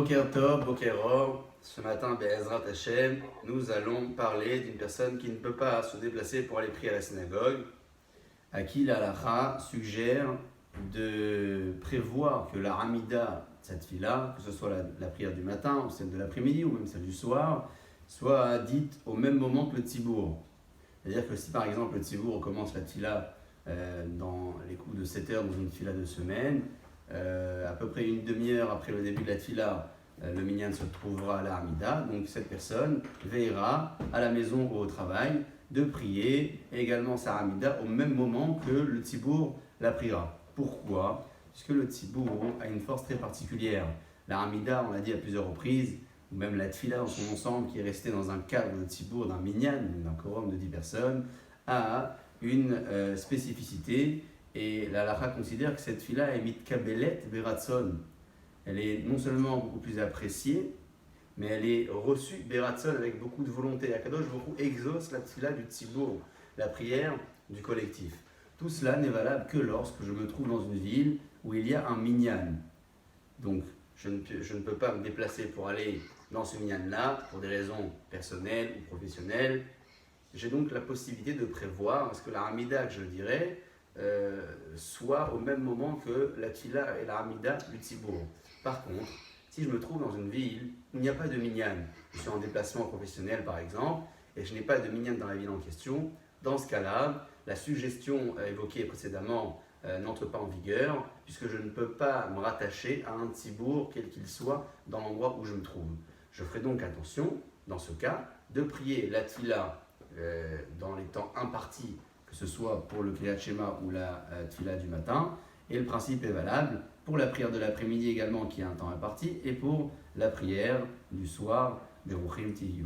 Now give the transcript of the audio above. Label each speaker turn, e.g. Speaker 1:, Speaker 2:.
Speaker 1: Boker Tov, Bokerov, ce matin, Be'ezrat Hashem, nous allons parler d'une personne qui ne peut pas se déplacer pour aller prier à la synagogue, à qui la halakha suggère de prévoir que la Hamida, cette fila, que ce soit la prière du matin, ou celle de l'après-midi, ou même celle du soir, soit dite au même moment que le tzibour. C'est-à-dire que si par exemple le tzibour commence la tfila dans les coups de 7 heures dans une fila de semaine, à peu près une demi-heure après le début de la tfila, le minyan se trouvera à la Hamida, donc cette personne veillera à la maison ou au travail de prier également sa Hamida au même moment que le tzibour la priera. Pourquoi ? Puisque le tzibour a une force très particulière. La Hamida, on l'a dit à plusieurs reprises, ou même la tfila dans son ensemble, qui est restée dans un cadre de tzibour, d'un minyan, d'un quorum de 10 personnes, a une spécificité, et la halakha considère que cette tfila est mitkabelet beratson. Elle est non seulement beaucoup plus appréciée, mais elle est reçue beratson avec beaucoup de volonté. Akadosh Baruch Hu exauce la tfila du tzibour, la prière du collectif. Tout cela n'est valable que lorsque je me trouve dans une ville où il y a un minyan. Donc, je ne peux pas me déplacer pour aller dans ce minyan-là pour des raisons personnelles ou professionnelles. J'ai donc la possibilité de prévoir à ce que la Hamida, que je dirais, soit au même moment que la tfila et la Hamida du tzibour. Par contre, si je me trouve dans une ville où il n'y a pas de minyan, je suis en déplacement professionnel par exemple, et je n'ai pas de minyan dans la ville en question, dans ce cas-là, la suggestion évoquée précédemment n'entre pas en vigueur, puisque je ne peux pas me rattacher à un tzibour, quel qu'il soit, dans l'endroit où je me trouve. Je ferai donc attention, dans ce cas, de prier la tfila dans les temps impartis, que ce soit pour le Kriyat Shema ou la tfila du matin, et le principe est valable pour la prière de l'après-midi également, qui a un temps imparti, et pour la prière du soir, Beruchim Tihiyu.